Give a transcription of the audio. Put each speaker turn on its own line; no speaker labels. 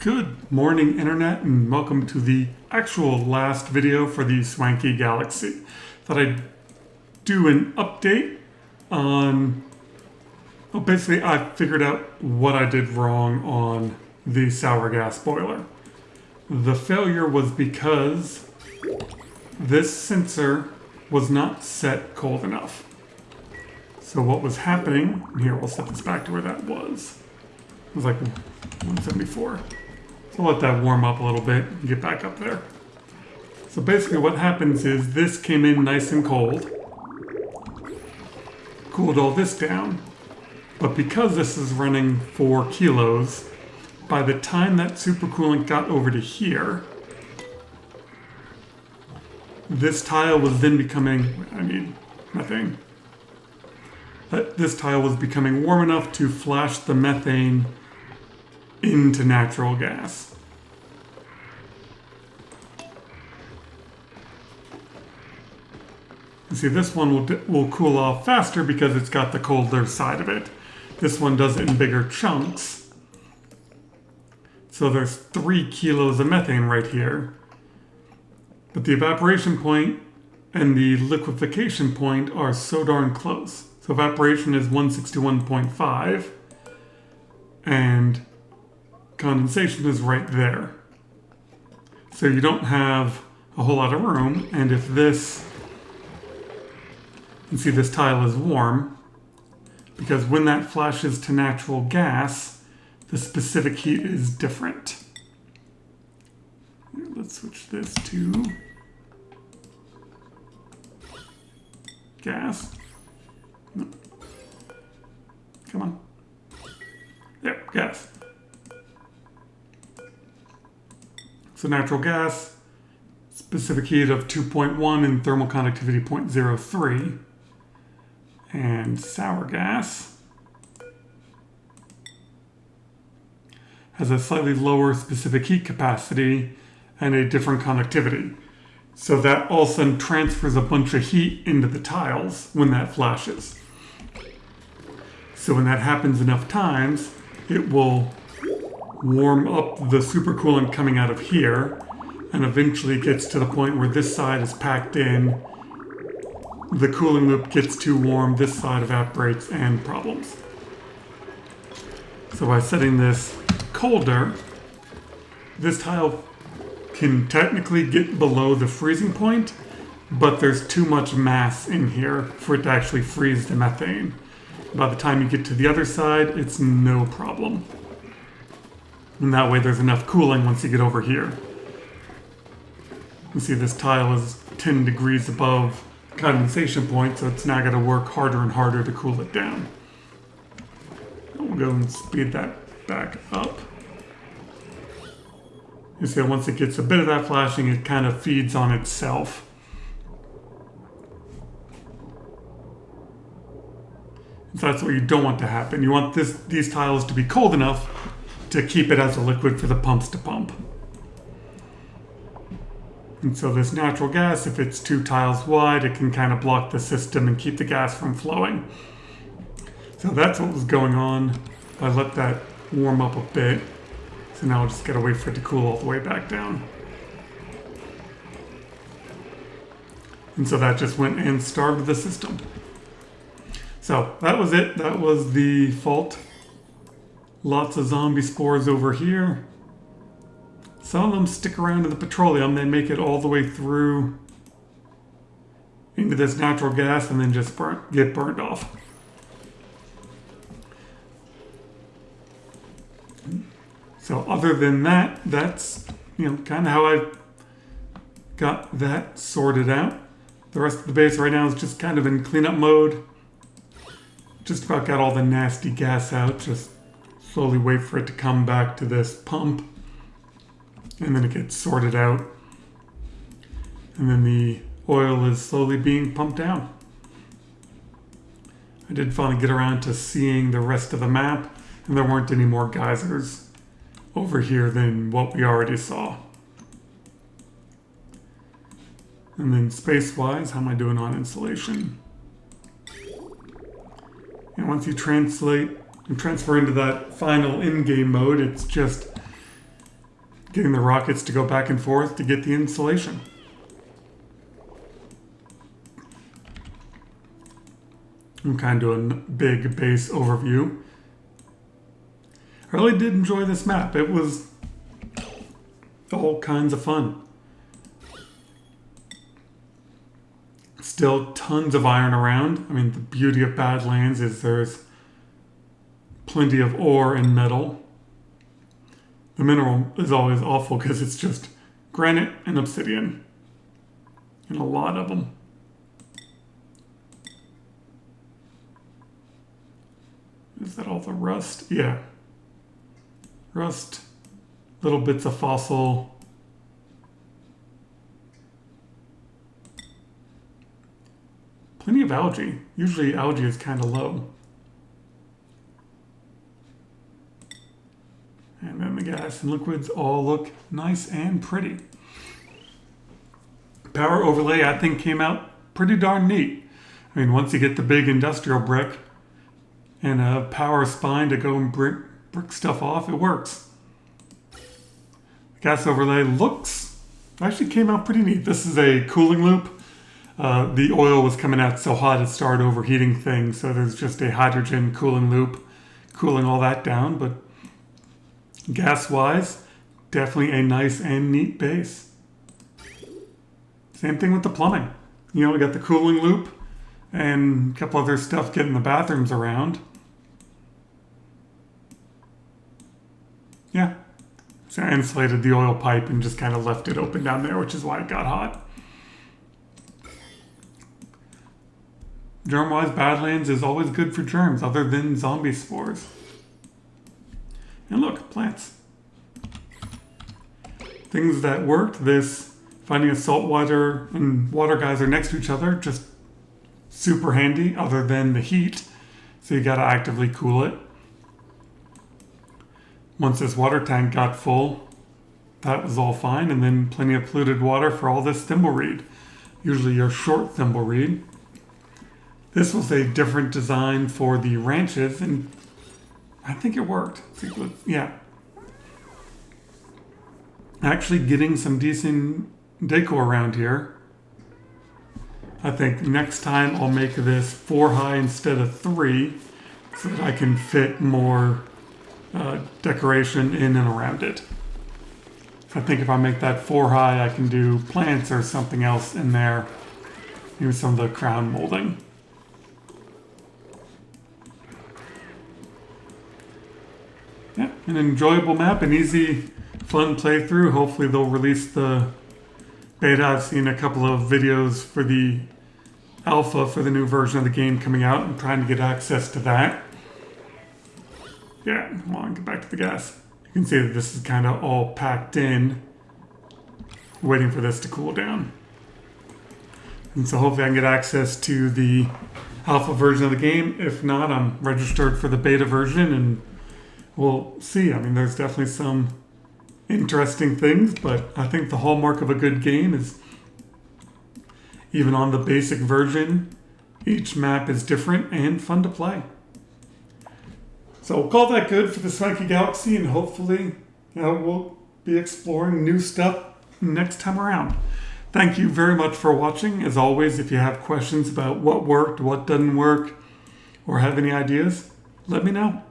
Good morning, Internet, and welcome to the actual last video for the Swanky Galaxy. Thought I'd do an update on... Well, basically, I figured out what I did wrong on the sour gas boiler. The failure was because this sensor was not set cold enough. So what was happening... Here, we'll set this back to where that was. It was like 174. So let that warm up a little bit and get back up there. So basically what happens is this came in nice and cold, cooled all this down, but because this is running 4 kilos, by the time that supercoolant got over to here, this tile was then becoming, methane. This tile was becoming warm enough to flash the methane into natural gas. You see, this one will cool off faster because it's got the colder side of it. This one does it in bigger chunks. So there's 3 kilos of methane right here. But the evaporation point and the liquefaction point are so darn close. So evaporation is 161.5 and condensation is right there. So you don't have a whole lot of room, and if this, you see this tile is warm, because when that flashes to natural gas, the specific heat is different. Here, let's switch this to gas. No. Come on. Yep, gas. So natural gas, specific heat of 2.1 and thermal conductivity 0.03. And sour gas has a slightly lower specific heat capacity and a different conductivity. So that all of a sudden transfers a bunch of heat into the tiles when that flashes. So when that happens enough times, it will warm up the supercoolant coming out of here, and eventually gets to the point where this side is packed in, the cooling loop gets too warm, this side evaporates, and problems. So by setting this colder, this tile can technically get below the freezing point, but there's too much mass in here for it to actually freeze the methane. By the time you get to the other side, it's no problem. And that way there's enough cooling once you get over here. You see this tile is 10 degrees above condensation point, so it's now got to work harder and harder to cool it down. We'll go and speed that back up. You see, once it gets a bit of that flashing, it kind of feeds on itself. So that's what you don't want to happen. You want these tiles to be cold enough to keep it as a liquid for the pumps to pump. And so this natural gas, if it's 2 tiles wide, it can kind of block the system and keep the gas from flowing. So that's what was going on. I let that warm up a bit. So now I'll just gotta wait for it to cool all the way back down. And so that just went and starved the system. So that was it. That was the fault. Lots of zombie spores over here. Some of them stick around to the petroleum. They make it all the way through into this natural gas and then just get burned off. So other than that, that's kind of how I got that sorted out. The rest of the base right now is just kind of in cleanup mode. Just about got all the nasty gas out. Just slowly wait for it to come back to this pump. And then it gets sorted out. And then the oil is slowly being pumped down. I did finally get around to seeing the rest of the map, and there weren't any more geysers over here than what we already saw. And then space-wise, how am I doing on insulation? And once you translate and transfer into that final in-game mode, it's just getting the rockets to go back and forth to get the insulation. I'm kind of doing a big base overview. I really did enjoy this map. It was all kinds of fun. Still tons of iron around. I mean, the beauty of Badlands is there's plenty of ore and metal. The mineral is always awful because it's just granite and obsidian. And a lot of them. Is that all the rust? Yeah. Rust, little bits of fossil. Plenty of algae. Usually algae is kind of low. And then the gas and liquids all look nice and pretty. Power overlay, I think, came out pretty darn neat. I mean, once you get the big industrial brick and a power spine to go and brick stuff off, it works. Gas overlay actually came out pretty neat. This is a cooling loop. The oil was coming out so hot it started overheating things, so there's just a hydrogen cooling loop cooling all that down, but gas-wise, definitely a nice and neat base. Same thing with the plumbing. You know, we got the cooling loop and a couple other stuff getting the bathrooms around. Yeah. So I insulated the oil pipe and just kind of left it open down there, which is why it got hot. Germ-wise, Badlands is always good for germs, other than zombie spores. And look, plants. Things that worked, finding a saltwater and water geyser next to each other, just super handy, other than the heat. So you gotta actively cool it. Once this water tank got full, that was all fine, and then plenty of polluted water for all this thimbleweed. Usually your short thimbleweed. This was a different design for the ranches, and I think it worked. Yeah. Actually getting some decent decor around here. I think next time I'll make this 4 high instead of 3 so that I can fit more decoration in and around it. So I think if I make that 4 high, I can do plants or something else in there. Maybe some of the crown molding. Yeah, an enjoyable map, an easy, fun playthrough. Hopefully they'll release the beta. I've seen a couple of videos for the alpha for the new version of the game coming out. I'm trying to get access to that. Yeah, come on, get back to the gas. You can see that this is kind of all packed in, waiting for this to cool down. And so hopefully I can get access to the alpha version of the game. If not, I'm registered for the beta version, and we'll see. I mean, there's definitely some interesting things, but I think the hallmark of a good game is, even on the basic version, each map is different and fun to play. So we'll call that good for the Swanky Galaxy, and hopefully we'll be exploring new stuff next time around. Thank you very much for watching. As always, if you have questions about what worked, what doesn't work, or have any ideas, let me know.